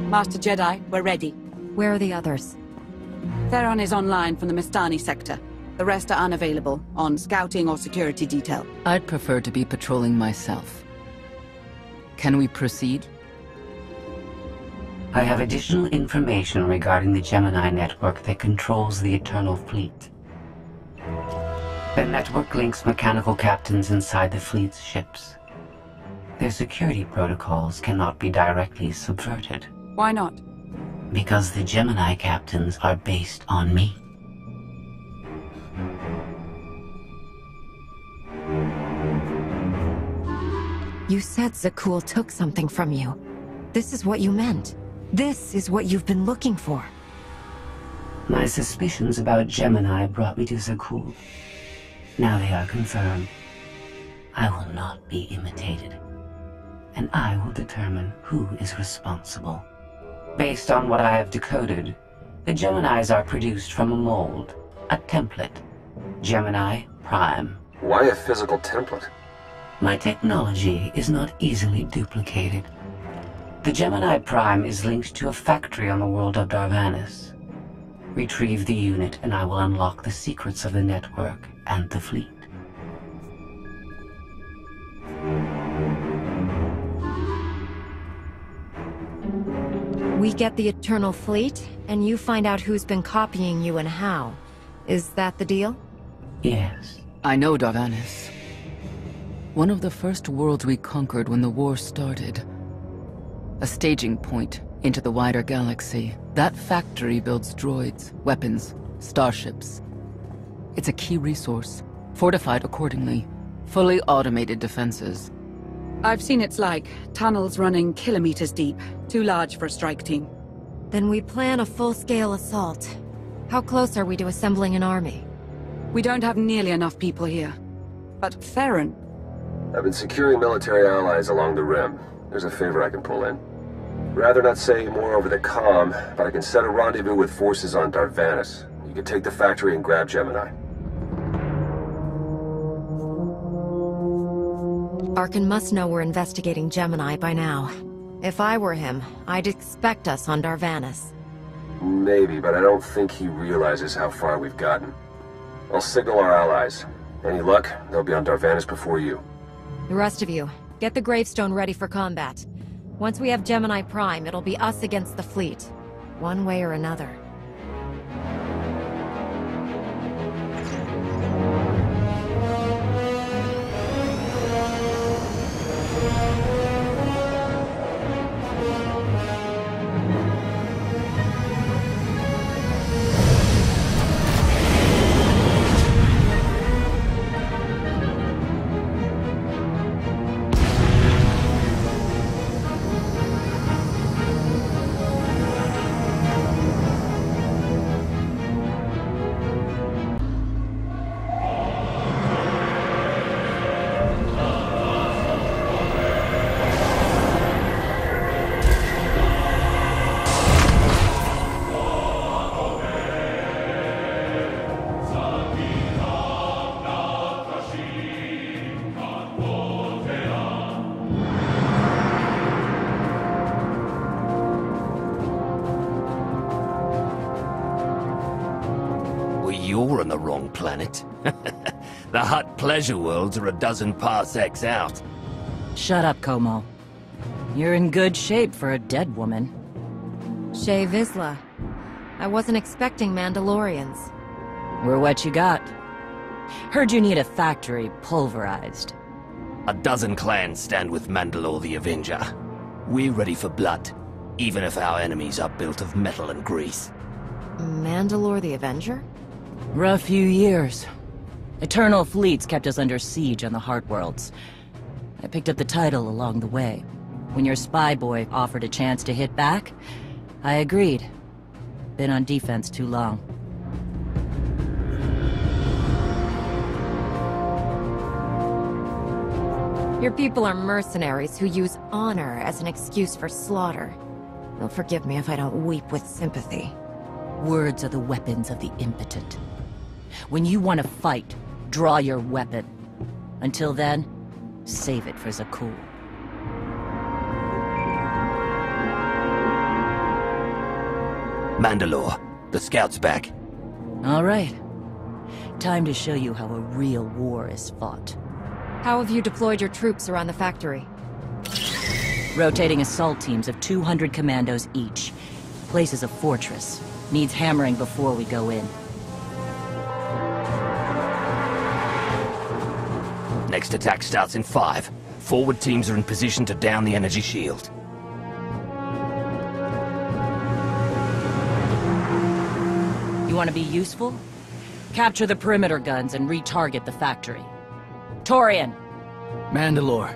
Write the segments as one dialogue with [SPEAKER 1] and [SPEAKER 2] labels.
[SPEAKER 1] Master Jedi, we're ready.
[SPEAKER 2] Where are the others?
[SPEAKER 1] Theron is online from the Mistani sector. The rest are unavailable, on scouting or security detail.
[SPEAKER 3] I'd prefer to be patrolling myself. Can we proceed?
[SPEAKER 4] I have additional information regarding the Gemini network that controls the Eternal Fleet. The network links mechanical captains inside the fleet's ships. Their security protocols cannot be directly subverted.
[SPEAKER 1] Why not?
[SPEAKER 4] Because the Gemini captains are based on me.
[SPEAKER 2] You said Zakul took something from you. This is what you meant. This is what you've been looking for.
[SPEAKER 4] My suspicions about Gemini brought me to Zakul. Now they are confirmed. I will not be imitated. And I will determine who is responsible. Based on what I have decoded, the Geminis are produced from a mold, a template. Gemini Prime.
[SPEAKER 5] Why a physical template?
[SPEAKER 4] My technology is not easily duplicated. The Gemini Prime is linked to a factory on the world of Darvanis. Retrieve the unit and I will unlock the secrets of the network and the fleet.
[SPEAKER 2] We get the Eternal Fleet, and you find out who's been copying you and how. Is that the deal?
[SPEAKER 4] Yes.
[SPEAKER 3] I know Darvanis. One of the first worlds we conquered when the war started. A staging point into the wider galaxy. That factory builds droids, weapons, starships. It's a key resource, fortified accordingly. Fully automated defenses.
[SPEAKER 1] I've seen it's like tunnels running kilometers deep. Too large for a strike team.
[SPEAKER 2] Then we plan a full-scale assault. How close are we to assembling an army?
[SPEAKER 1] We don't have nearly enough people here. But Theron...
[SPEAKER 5] I've been securing military allies along the rim. There's a favor I can pull in. Rather not say more over the comm, but I can set a rendezvous with forces on Darvanis. You can take the factory and grab Gemini.
[SPEAKER 2] Arkin must know we're investigating Gemini by now. If I were him, I'd expect us on Darvanis.
[SPEAKER 5] Maybe, but I don't think he realizes how far we've gotten. I'll signal our allies. Any luck, they'll be on Darvanis before you.
[SPEAKER 2] The rest of you, get the gravestone ready for combat. Once we have Gemini Prime, it'll be us against the fleet. One way or another.
[SPEAKER 6] You're on the wrong planet. The Hutt pleasure worlds are a dozen parsecs out.
[SPEAKER 7] Shut up, Como. You're in good shape for a dead woman.
[SPEAKER 2] Shay Vizsla. I wasn't expecting Mandalorians.
[SPEAKER 7] We're what you got. Heard you need a factory pulverized.
[SPEAKER 6] A dozen clans stand with Mandalore the Avenger. We're ready for blood, even if our enemies are built of metal and grease.
[SPEAKER 2] Mandalore the Avenger?
[SPEAKER 7] Rough few years. Eternal fleets kept us under siege on the Heart Worlds. I picked up the title along the way. When your spy boy offered a chance to hit back, I agreed. Been on defense too long.
[SPEAKER 2] Your people are mercenaries who use honor as an excuse for slaughter. They'll forgive me if I don't weep with sympathy.
[SPEAKER 7] Words are the weapons of the impotent. When you want to fight, draw your weapon. Until then, save it for Zakul.
[SPEAKER 6] Mandalore, the scout's back.
[SPEAKER 7] All right. Time to show you how a real war is fought.
[SPEAKER 2] How have you deployed your troops around the factory?
[SPEAKER 7] Rotating assault teams of 200 commandos each. Place is a fortress. Needs hammering before we go in.
[SPEAKER 6] Next attack starts in 5. Forward teams are in position to down the energy shield.
[SPEAKER 7] You want to be useful? Capture the perimeter guns and retarget the factory. Torian!
[SPEAKER 8] Mandalore.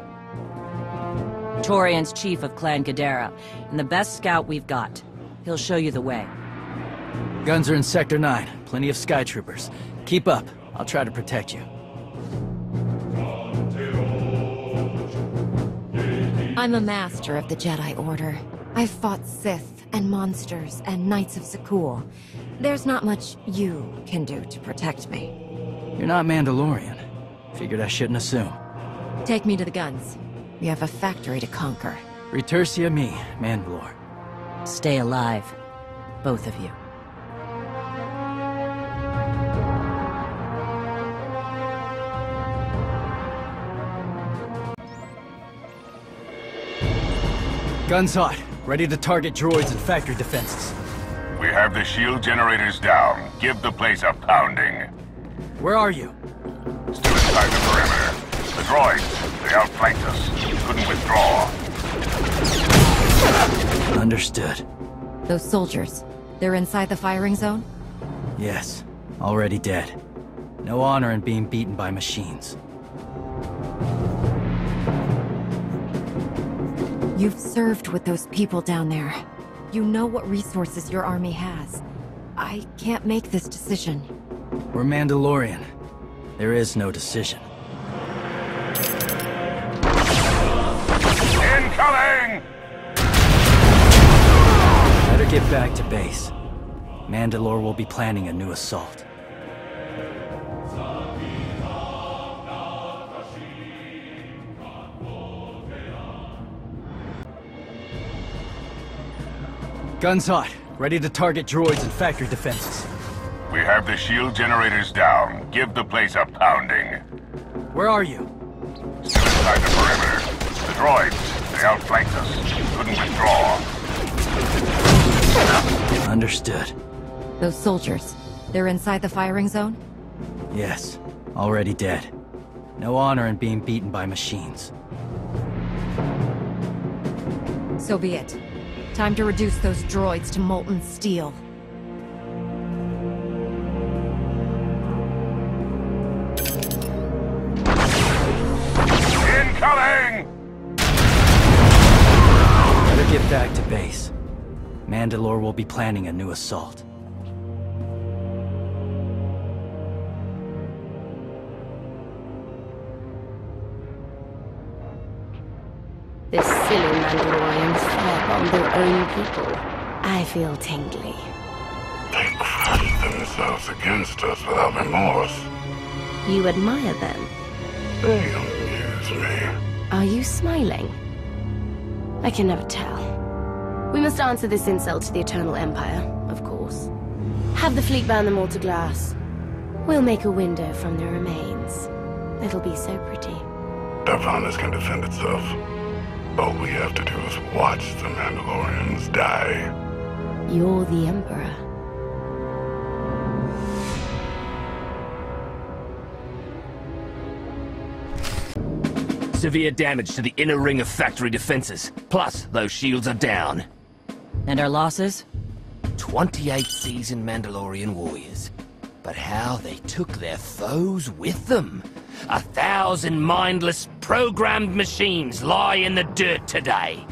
[SPEAKER 7] Torian's chief of Clan Ghidorah, and the best scout we've got. He'll show you the way.
[SPEAKER 8] Guns are in Sector 9. Plenty of Sky Troopers. Keep up. I'll try to protect you.
[SPEAKER 2] I'm a master of the Jedi Order. I've fought Sith and monsters and Knights of Sakul. There's not much you can do to protect me.
[SPEAKER 8] You're not Mandalorian. Figured I shouldn't assume.
[SPEAKER 2] Take me to the guns. We have a factory to conquer.
[SPEAKER 8] Retursia me, Mandalore.
[SPEAKER 7] Stay alive, both of you.
[SPEAKER 8] Guns hot. Ready to target droids and factory defenses.
[SPEAKER 9] We have the shield generators down. Give the place a pounding.
[SPEAKER 8] Where are you?
[SPEAKER 9] Still inside the perimeter. The droids, they outflanked us. Couldn't withdraw.
[SPEAKER 8] Understood.
[SPEAKER 2] Those soldiers, they're inside the firing zone?
[SPEAKER 8] Yes. Already dead. No honor in being beaten by machines.
[SPEAKER 2] You've served with those people down there. You know what resources your army has. I can't make this decision.
[SPEAKER 8] We're Mandalorian. There is no decision.
[SPEAKER 9] Incoming!
[SPEAKER 8] Better get back to base. Mandalore will be planning a new assault. Guns hot. Ready to target droids and factory defenses.
[SPEAKER 9] We have the shield generators down. Give the place a pounding.
[SPEAKER 8] Where are you?
[SPEAKER 9] Still inside the perimeter. The droids, they outflanked us. Couldn't withdraw.
[SPEAKER 8] Understood.
[SPEAKER 2] Those soldiers, they're inside the firing zone?
[SPEAKER 8] Yes. Already dead. No honor in being beaten by machines.
[SPEAKER 2] So be it. Time to reduce those droids to molten steel.
[SPEAKER 9] Incoming!
[SPEAKER 8] Better get back to base. Mandalore will be planning a new assault.
[SPEAKER 10] The silly Mandalorians firebombed their own people. I feel tingly.
[SPEAKER 9] They crushed themselves against us without remorse.
[SPEAKER 10] You admire them?
[SPEAKER 9] They amuse me.
[SPEAKER 10] Are you smiling? I can never tell. We must answer this insult to the Eternal Empire, of course. Have the fleet burn them all to glass. We'll make a window from their remains. It'll be so pretty.
[SPEAKER 9] Darvanus can defend itself. All we have to do is watch the Mandalorians die.
[SPEAKER 10] You're the Emperor.
[SPEAKER 6] Severe damage to the inner ring of factory defenses. Plus, those shields are down.
[SPEAKER 7] And our losses?
[SPEAKER 6] 28 seasoned Mandalorian warriors. But how they took their foes with them. 1,000 mindless, programmed machines lie in the dirt today.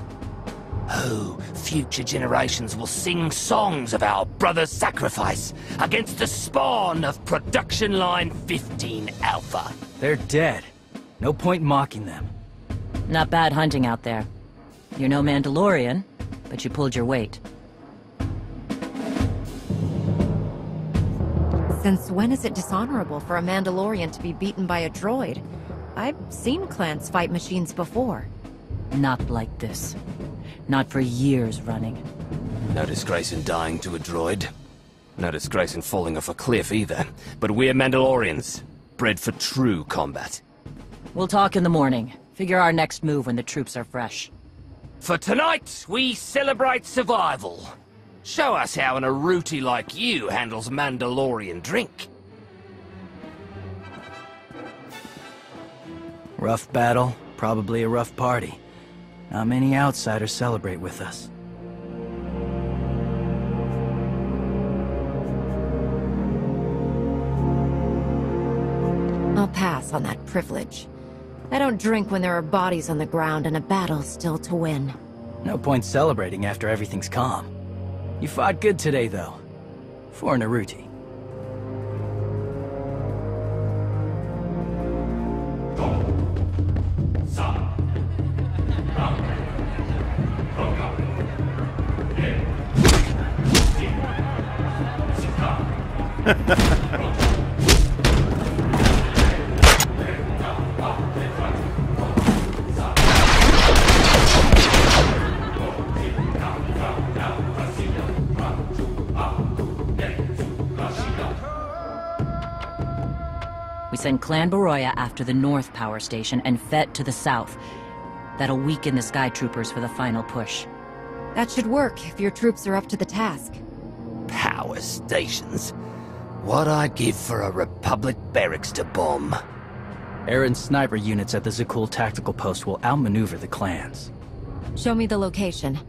[SPEAKER 6] Oh, future generations will sing songs of our brother's sacrifice against the spawn of Production Line 15 Alpha.
[SPEAKER 8] They're dead. No point mocking them.
[SPEAKER 7] Not bad hunting out there. You're no Mandalorian, but you pulled your weight.
[SPEAKER 2] Since when is it dishonorable for a Mandalorian to be beaten by a droid? I've seen clans fight machines before.
[SPEAKER 7] Not like this. Not for years running.
[SPEAKER 6] No disgrace in dying to a droid. No disgrace in falling off a cliff either. But we're Mandalorians, bred for true combat.
[SPEAKER 7] We'll talk in the morning. Figure our next move when the troops are fresh.
[SPEAKER 6] For tonight, we celebrate survival. Show us how an Aruti like you handles Mandalorian drink.
[SPEAKER 8] Rough battle, probably a rough party. Not many outsiders celebrate with us.
[SPEAKER 2] I'll pass on that privilege. I don't drink when there are bodies on the ground and a battle still to win.
[SPEAKER 8] No point celebrating after everything's calm. You fought good today, though. For an Aruti.
[SPEAKER 7] We send Clan Baroya after the North Power Station and Fett to the south. That'll weaken the Sky Troopers for the final push.
[SPEAKER 2] That should work if your troops are up to the task.
[SPEAKER 6] Power stations. What I'd give for a Republic barracks to bomb.
[SPEAKER 8] Aaron's sniper units at the Zakul tactical post will outmaneuver the clans.
[SPEAKER 2] Show me the location.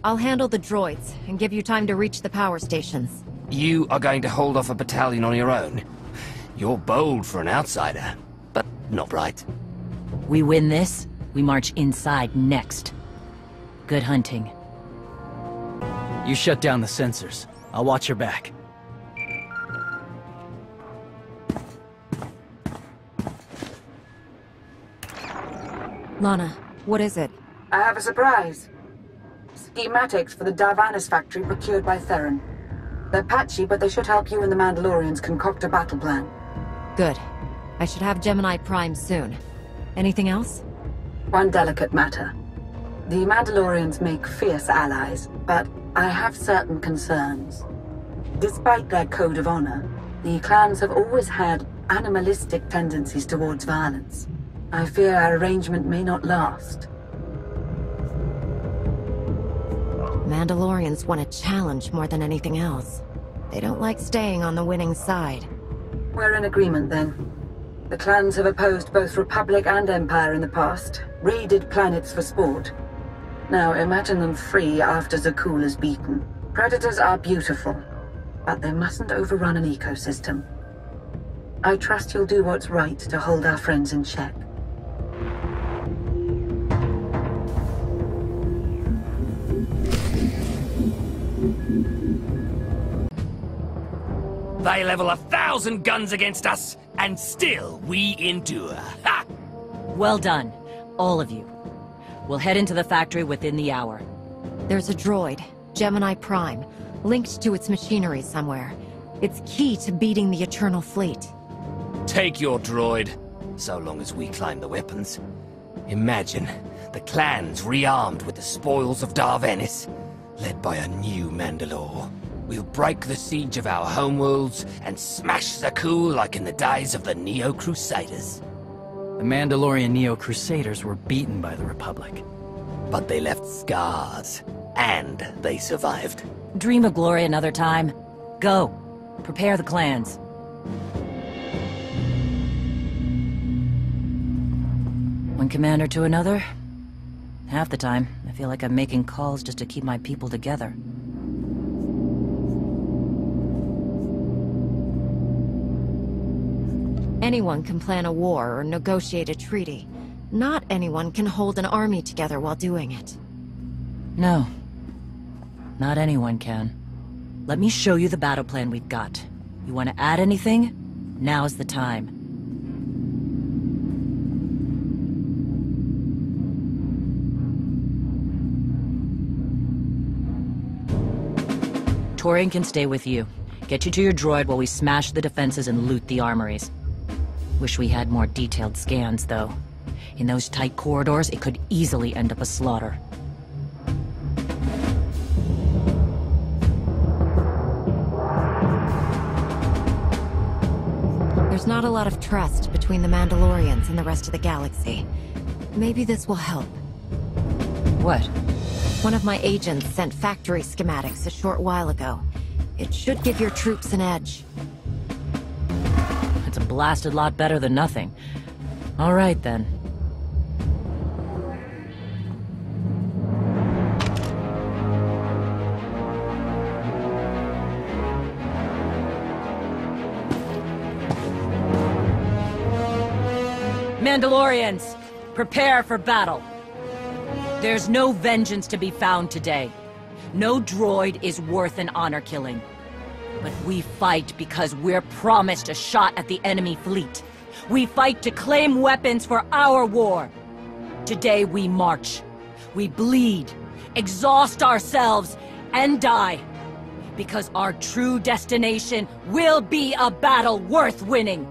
[SPEAKER 2] I'll handle the droids and give you time to reach the power stations.
[SPEAKER 6] You are going to hold off a battalion on your own. You're bold for an outsider, but not right.
[SPEAKER 7] We win this, we march inside next. Good hunting.
[SPEAKER 8] You shut down the sensors. I'll watch your back.
[SPEAKER 2] Lana, what is it?
[SPEAKER 1] I have a surprise. Schematics for the Darvanis factory procured by Theron. They're patchy, but they should help you and the Mandalorians concoct a battle plan.
[SPEAKER 2] Good. I should have Gemini Prime soon. Anything else?
[SPEAKER 1] One delicate matter. The Mandalorians make fierce allies, but I have certain concerns. Despite their code of honor, the clans have always had animalistic tendencies towards violence. I fear our arrangement may not last.
[SPEAKER 2] Mandalorians want a challenge more than anything else. They don't like staying on the winning side.
[SPEAKER 1] We're in agreement then. The clans have opposed both Republic and Empire in the past, raided planets for sport. Now imagine them free after Zakul is beaten. Predators are beautiful, but they mustn't overrun an ecosystem. I trust you'll do what's right to hold our friends in check.
[SPEAKER 6] They level 1,000 guns against us, and still we endure. Ha!
[SPEAKER 7] Well done, all of you. We'll head into the factory within the hour.
[SPEAKER 2] There's a droid, Gemini Prime, linked to its machinery somewhere. It's key to beating the Eternal Fleet.
[SPEAKER 6] Take your droid, so long as we claim the weapons. Imagine the clans rearmed with the spoils of Darvanis, led by a new Mandalore. We'll break the siege of our homeworlds and smash Zakul like in the days of the Neo-Crusaders.
[SPEAKER 8] The Mandalorian Neo-Crusaders were beaten by the Republic.
[SPEAKER 6] But they left scars, and they survived.
[SPEAKER 7] Dream of glory another time. Go. Prepare the clans. One commander to another. Half the time, I feel like I'm making calls just to keep my people together.
[SPEAKER 2] Anyone can plan a war or negotiate a treaty. Not anyone can hold an army together while doing it.
[SPEAKER 7] No. Not anyone can. Let me show you the battle plan we've got. You want to add anything? Now's the time. Torian can stay with you. Get you to your droid while we smash the defenses and loot the armories. Wish we had more detailed scans, though. In those tight corridors, it could easily end up a slaughter.
[SPEAKER 2] There's not a lot of trust between the Mandalorians and the rest of the galaxy. Maybe this will help.
[SPEAKER 7] What?
[SPEAKER 2] One of my agents sent factory schematics a short while ago. It should give your troops an edge.
[SPEAKER 7] It's a blasted lot better than nothing. All right, then. Mandalorians, prepare for battle. There's no vengeance to be found today. No droid is worth an honor killing. But we fight because we're promised a shot at the enemy fleet. We fight to claim weapons for our war. Today we march. We bleed, exhaust ourselves, and die. Because our true destination will be a battle worth winning.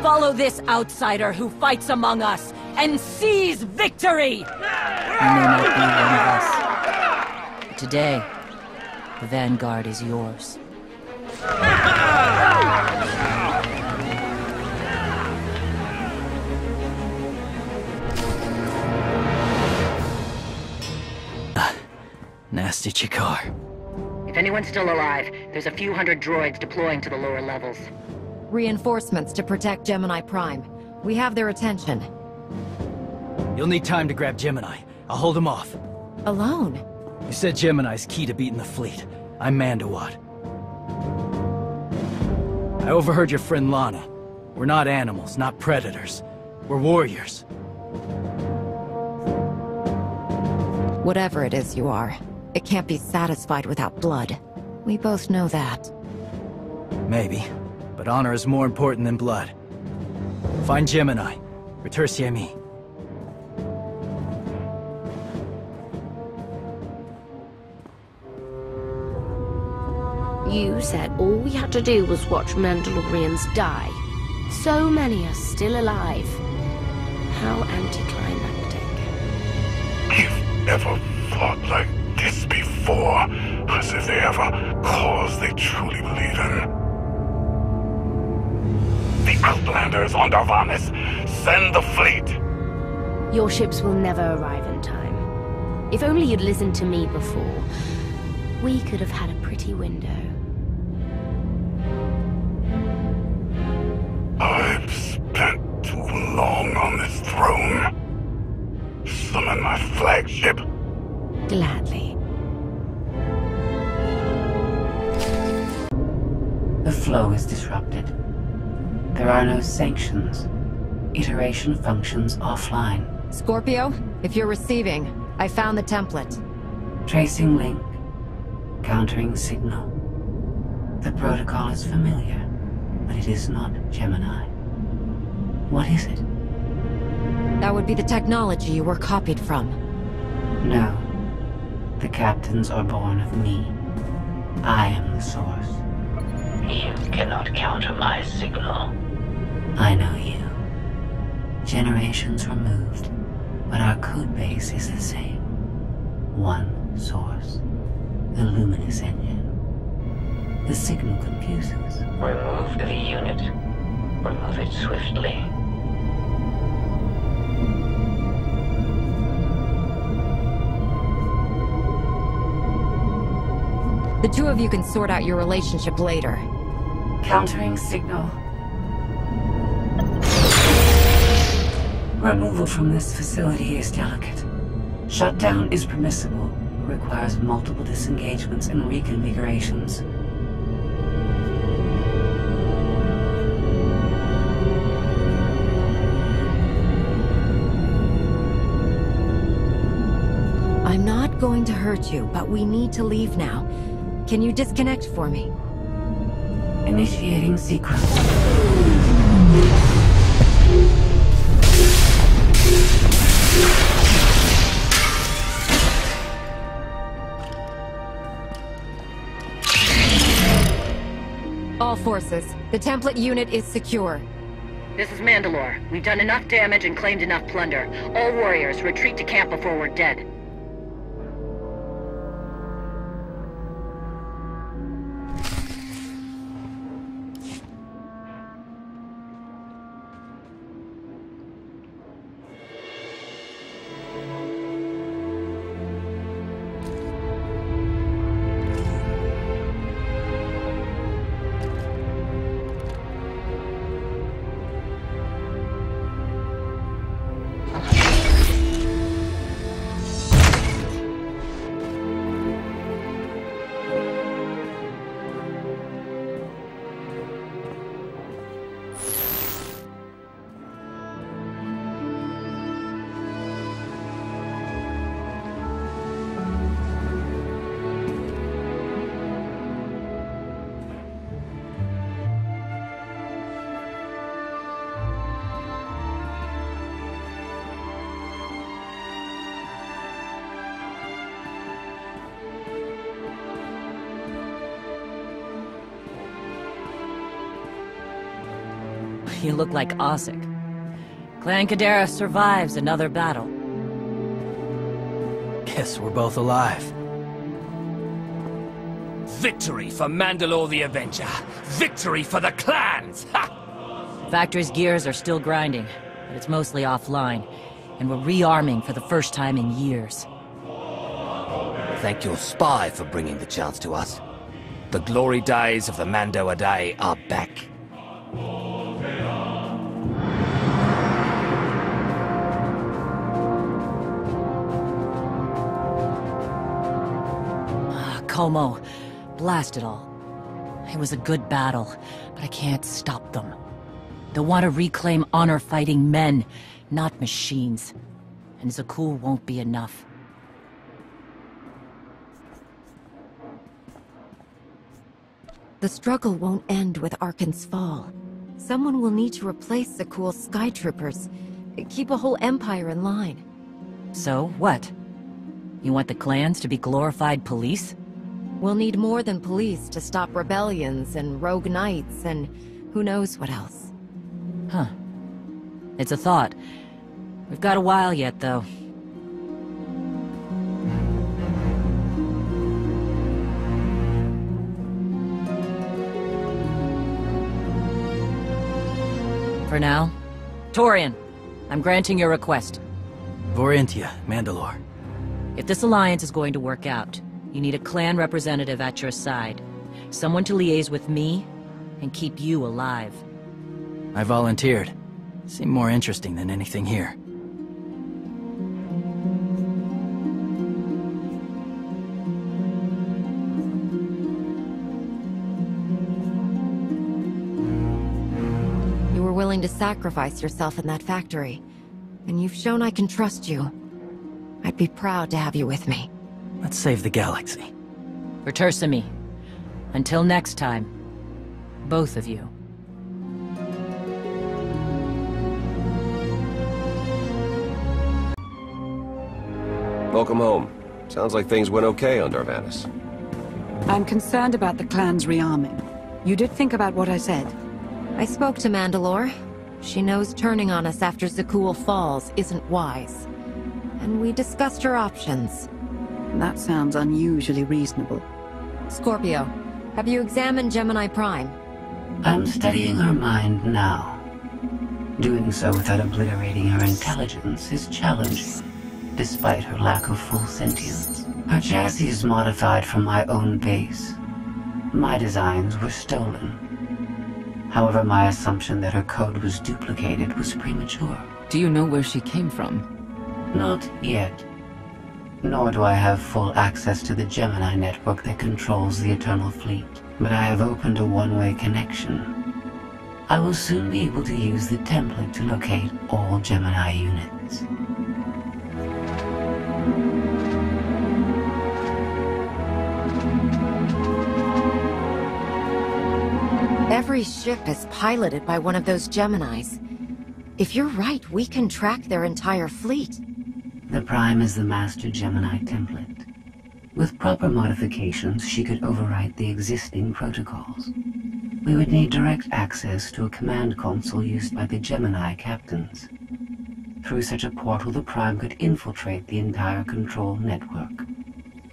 [SPEAKER 7] Follow this outsider who fights among us and seize victory! You may not be one of us. But today, the Vanguard is yours.
[SPEAKER 8] Nasty Chikar.
[SPEAKER 7] If anyone's still alive, there's a few hundred droids deploying to the lower levels.
[SPEAKER 2] Reinforcements to protect Gemini Prime. We have their attention.
[SPEAKER 8] You'll need time to grab Gemini. I'll hold him off.
[SPEAKER 2] Alone?
[SPEAKER 8] You said Gemini's key to beating the fleet. I'm Mandawat. I overheard your friend Lana. We're not animals, not predators. We're warriors.
[SPEAKER 2] Whatever it is you are, it can't be satisfied without blood. We both know that.
[SPEAKER 8] Maybe, but honor is more important than blood. Find Gemini. Retursi mi.
[SPEAKER 10] You said all we had to do was watch Mandalorians die. So many are still alive. How anticlimactic.
[SPEAKER 9] You've never fought like this before, as if they have a cause they truly believe in. The Outlanders on Darvanis, send the fleet!
[SPEAKER 10] Your ships will never arrive in time. If only you'd listened to me before, we could have had a pretty window.
[SPEAKER 9] I've spent too long on this throne. Summon my flagship.
[SPEAKER 10] Gladly.
[SPEAKER 4] The flow is disrupted. There are no sanctions. Iteration functions offline.
[SPEAKER 2] Scorpio, if you're receiving, I found the template.
[SPEAKER 4] Tracing link. Countering signal. The protocol is familiar, but it is not Gemini. What is it?
[SPEAKER 2] That would be the technology you were copied from.
[SPEAKER 4] No. The captains are born of me. I am the source. You cannot counter my signal. I know you. Generations removed, but our code base is the same. One source. The luminous engine. The signal confuses. Remove the unit. Remove it swiftly.
[SPEAKER 2] The two of you can sort out your relationship later.
[SPEAKER 4] Countering signal. Removal from this facility is delicate. Shutdown is permissible, but requires multiple disengagements and reconfigurations.
[SPEAKER 2] I'm not going to hurt you, but we need to leave now. Can you disconnect for me?
[SPEAKER 4] Initiating sequence.
[SPEAKER 2] All forces, the template unit is secure.
[SPEAKER 7] This is Mandalore. We've done enough damage and claimed enough plunder. All warriors, retreat to camp before we're dead. You look like Ossik. Clan Kadera survives another battle.
[SPEAKER 8] Guess we're both alive.
[SPEAKER 6] Victory for Mandalore the Avenger! Victory for the clans! Ha!
[SPEAKER 7] Factory's gears are still grinding, but it's mostly offline, and we're rearming for the first time in years.
[SPEAKER 6] Thank your spy for bringing the chance to us. The glory days of the Mando Ade are back.
[SPEAKER 7] Como, blast it all. It was a good battle, but I can't stop them. They want to reclaim honor-fighting men, not machines. And Zakuul won't be enough.
[SPEAKER 2] The struggle won't end with Arkan's fall. Someone will need to replace Zakuul's sky troopers. Keep a whole empire in line.
[SPEAKER 7] So, what? You want the clans to be glorified police?
[SPEAKER 2] We'll need more than police to stop rebellions and rogue knights and who knows what else.
[SPEAKER 7] Huh. It's a thought. We've got a while yet, though. For now, Torian, I'm granting your request.
[SPEAKER 8] Vorintia, Mandalore.
[SPEAKER 7] If this alliance is going to work out, you need a clan representative at your side. Someone to liaise with me and keep you alive.
[SPEAKER 8] I volunteered. Seemed more interesting than anything here.
[SPEAKER 2] You were willing to sacrifice yourself in that factory, and you've shown I can trust you. I'd be proud to have you with me.
[SPEAKER 8] Let's save the galaxy.
[SPEAKER 7] For Tersami. Until next time, both of you.
[SPEAKER 5] Welcome home. Sounds like things went okay on Darvanis.
[SPEAKER 1] I'm concerned about the clan's rearming. You did think about what I said?
[SPEAKER 2] I spoke to Mandalore. She knows turning on us after Zakuul falls isn't wise. And we discussed her options.
[SPEAKER 1] That sounds unusually reasonable.
[SPEAKER 2] Scorpio, have you examined Gemini Prime?
[SPEAKER 4] I'm studying her mind now. Doing so without obliterating her intelligence is challenging, despite her lack of full sentience. Her chassis is modified from my own base. My designs were stolen. However, my assumption that her code was duplicated was premature.
[SPEAKER 3] Do you know where she came from?
[SPEAKER 4] Not yet. Nor do I have full access to the Gemini network that controls the Eternal Fleet. But I have opened a one-way connection. I will soon be able to use the template to locate all Gemini units.
[SPEAKER 2] Every ship is piloted by one of those Geminis. If you're right, we can track their entire fleet.
[SPEAKER 4] The Prime is the Master Gemini template. With proper modifications, she could overwrite the existing protocols. We would need direct access to a command console used by the Gemini captains. Through such a portal, the Prime could infiltrate the entire control network.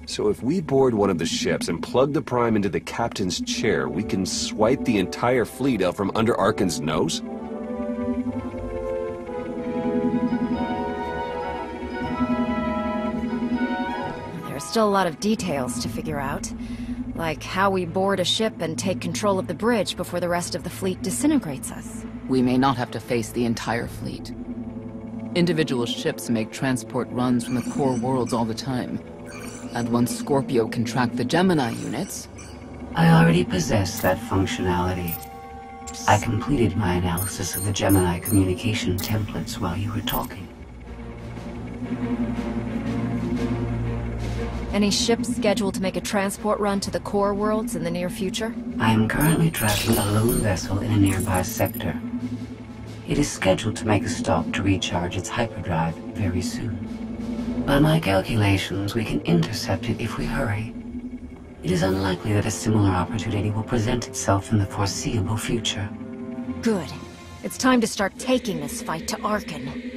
[SPEAKER 5] So if we board one of the ships and plug the Prime into the captain's chair, we can swipe the entire fleet out from under Arkan's nose?
[SPEAKER 2] Still a lot of details to figure out. Like how we board a ship and take control of the bridge before the rest of the fleet disintegrates us.
[SPEAKER 3] We may not have to face the entire fleet. Individual ships make transport runs from the core worlds all the time. And once Scorpio can track the Gemini units...
[SPEAKER 4] I already possess that functionality. I completed my analysis of the Gemini communication templates while you were talking.
[SPEAKER 2] Any ships scheduled to make a transport run to the core worlds in the near future?
[SPEAKER 4] I am currently tracking a lone vessel in a nearby sector. It is scheduled to make a stop to recharge its hyperdrive very soon. By my calculations, we can intercept it if we hurry. It is unlikely that a similar opportunity will present itself in the foreseeable future.
[SPEAKER 2] Good.
[SPEAKER 11] It's time to start taking this fight to Arkan.